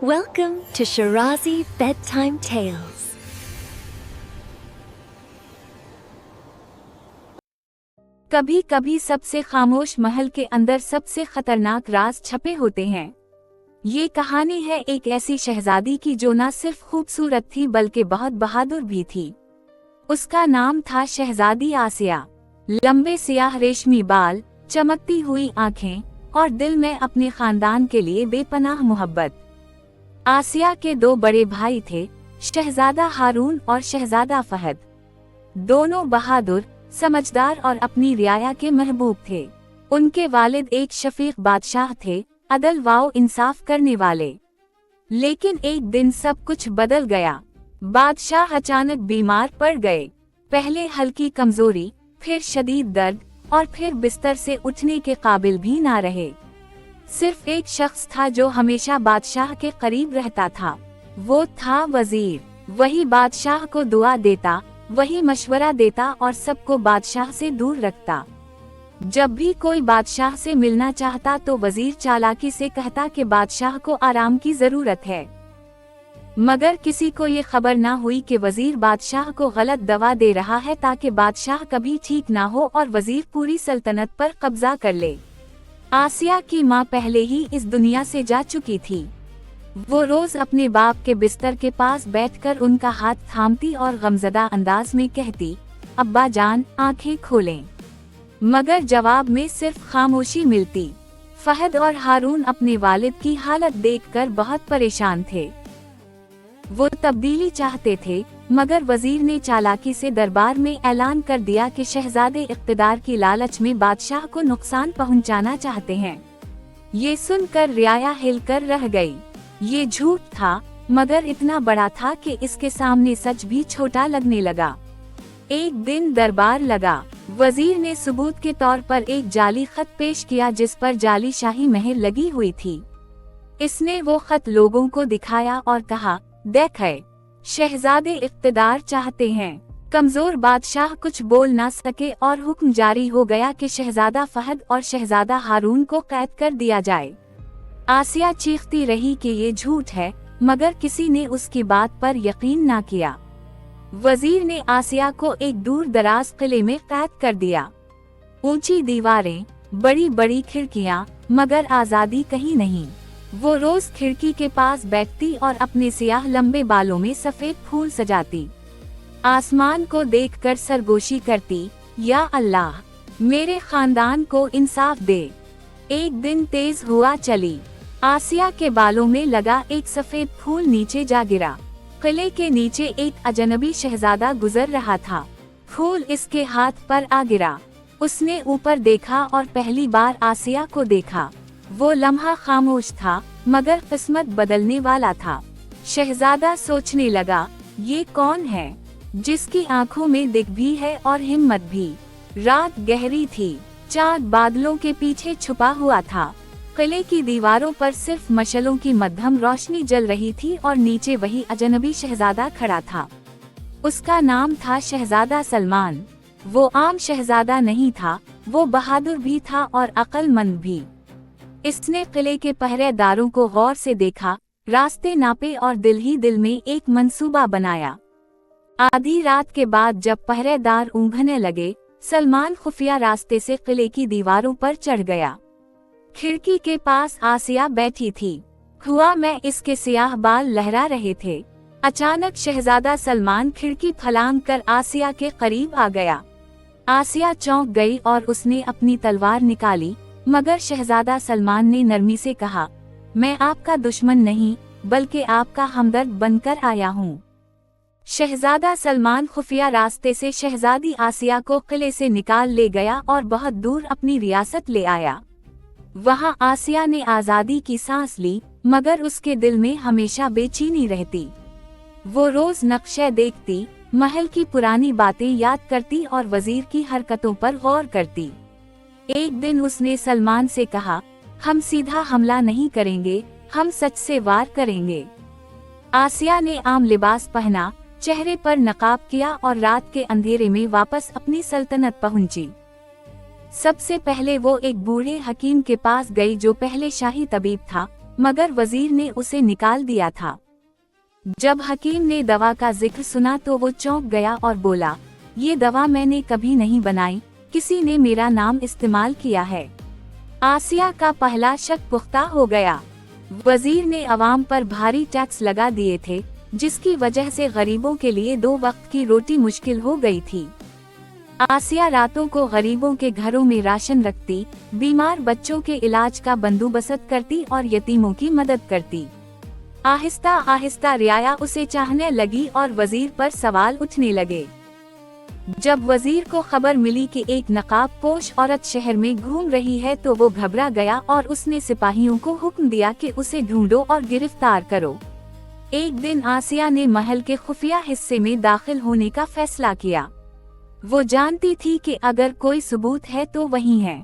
Welcome to Shirazi Bedtime Tales. कभी कभी सबसे खामोश महल के अंदर सबसे खतरनाक राज छपे होते हैं। ये कहानी है एक ऐसी शहजादी की जो न सिर्फ खूबसूरत थी बल्कि बहुत बहादुर भी थी। उसका नाम था शहजादी आसिया। लंबे सियाह रेशमी बाल, चमकती हुई आंखें और दिल में अपने खानदान के लिए बेपनाह मोहब्बत। आसिया के दो बड़े भाई थे, शहजादा हारून और शहजादा फहद। दोनों बहादुर, समझदार और अपनी रियाया के महबूब थे। उनके वालिद एक शफीक बादशाह थे, अदल व इंसाफ करने वाले। लेकिन एक दिन सब कुछ बदल गया। बादशाह अचानक बीमार पड़ गए। पहले हल्की कमजोरी, फिर शदीद दर्द और फिर बिस्तर से उठने के काबिल भी ना रहे। सिर्फ एक शख्स था जो हमेशा बादशाह के करीब रहता था। वो था वजीर। वही बादशाह को दुआ देता, वही मशवरा देता और सबको बादशाह से दूर रखता। जब भी कोई बादशाह से मिलना चाहता तो वजीर चालाकी से कहता कि बादशाह को आराम की जरूरत है। मगर किसी को ये खबर ना हुई कि वजीर बादशाह को गलत दवा दे रहा है ताकि बादशाह कभी ठीक ना हो और वजीर पूरी सल्तनत पर कब्जा कर ले। आसिया की माँ पहले ही इस दुनिया से जा चुकी थी। वो रोज अपने बाप के बिस्तर के पास बैठकर उनका हाथ थामती और गमज़दा अंदाज में कहती, अब्बा जान आंखें खोलें। मगर जवाब में सिर्फ खामोशी मिलती। फहद और हारून अपने वालिद की हालत देखकर बहुत परेशान थे। वो तब्दीली चाहते थे, मगर वजीर ने चालाकी से दरबार में ऐलान कर दिया कि शहजादे इक़्तिदार की लालच में बादशाह को नुकसान पहुंचाना चाहते हैं। ये सुनकर रियाया हिलकर रह गई। ये झूठ था, मगर इतना बड़ा था कि इसके सामने सच भी छोटा लगने लगा। एक दिन दरबार लगा। वजीर ने सबूत के तौर पर एक जाली खत पेश किया जिस पर जाली शाही महर लगी हुई थी। इसने वो खत लोगों को दिखाया और कहा, देखें, शहजादे इक़्तिदार चाहते हैं। कमजोर बादशाह कुछ बोल ना सके और हुक्म जारी हो गया कि शहजादा फहद और शहजादा हारून को कैद कर दिया जाए। आसिया चीखती रही कि ये झूठ है, मगर किसी ने उसकी बात पर यकीन ना किया। वजीर ने आसिया को एक दूर दराज किले में कैद कर दिया। ऊंची दीवारें, बड़ी बड़ी खिड़कियां, मगर आजादी कहीं नहीं। वो रोज खिड़की के पास बैठती और अपने सियाह लंबे बालों में सफेद फूल सजाती। आसमान को देखकर सरगोशी करती, या अल्लाह, मेरे खानदान को इंसाफ दे। एक दिन तेज हुआ चली। आसिया के बालों में लगा एक सफेद फूल नीचे जा गिरा। किले के नीचे एक अजनबी शहजादा गुजर रहा था। फूल इसके हाथ पर आ गिरा। उसने ऊपर देखा और पहली बार आसिया को देखा। वो लम्हा खामोश था, मगर किस्मत बदलने वाला था। शहजादा सोचने लगा, ये कौन है जिसकी आंखों में दिख भी है और हिम्मत भी। रात गहरी थी, चांद बादलों के पीछे छुपा हुआ था। किले की दीवारों पर सिर्फ मशलों की मध्यम रोशनी जल रही थी और नीचे वही अजनबी शहजादा खड़ा था। उसका नाम था शहजादा सलमान। वो आम शहजादा नहीं था, वो बहादुर भी था और अक्लमंद भी। इसने किले के पहरेदारों को गौर से देखा, रास्ते नापे और दिल ही दिल में एक मंसूबा बनाया। आधी रात के बाद जब पहरेदार ऊँघने लगे, सलमान खुफिया रास्ते से किले की दीवारों पर चढ़ गया। खिड़की के पास आसिया बैठी थी। हुआ में इसके सियाह बाल लहरा रहे थे। अचानक शहजादा सलमान खिड़की फलांग कर आसिया के करीब आ गया। आसिया चौंक गई और उसने अपनी तलवार निकाली, मगर शहजादा सलमान ने नरमी से कहा, मैं आपका दुश्मन नहीं बल्कि आपका हमदर्द बनकर आया हूँ। शहजादा सलमान खुफिया रास्ते से शहजादी आसिया को किले से निकाल ले गया और बहुत दूर अपनी रियासत ले आया। वहाँ आसिया ने आज़ादी की सांस ली, मगर उसके दिल में हमेशा बेचैनी रहती। वो रोज नक्शे देखती, महल की पुरानी बातें याद करती और वजीर की हरकतों पर गौर करती। एक दिन उसने सलमान से कहा, हम सीधा हमला नहीं करेंगे, हम सच से वार करेंगे। आसिया ने आम लिबास पहना, चेहरे पर नकाब किया और रात के अंधेरे में वापस अपनी सल्तनत पहुंची। सबसे पहले वो एक बूढ़े हकीम के पास गई जो पहले शाही तबीब था, मगर वजीर ने उसे निकाल दिया था। जब हकीम ने दवा का जिक्र सुना तो वो चौंक गया और बोला, ये दवा मैंने कभी नहीं बनाई, किसी ने मेरा नाम इस्तेमाल किया है। आसिया का पहला शक पुख्ता हो गया। वजीर ने अवाम पर भारी टैक्स लगा दिए थे, जिसकी वजह से गरीबों के लिए 2 वक्त की रोटी मुश्किल हो गई थी। आसिया रातों को गरीबों के घरों में राशन रखती, बीमार बच्चों के इलाज का बंदोबस्त करती और यतीमों की मदद करती। आहिस्ता आहिस्ता रियाया उसे चाहने लगी और वजीर पर सवाल उठने लगे। जब वजीर को खबर मिली कि एक नकाब पोश औरत शहर में घूम रही है तो वो घबरा गया और उसने सिपाहियों को हुक्म दिया कि उसे ढूंढो और गिरफ्तार करो। एक दिन आसिया ने महल के खुफिया हिस्से में दाखिल होने का फैसला किया। वो जानती थी कि अगर कोई सबूत है तो वही है।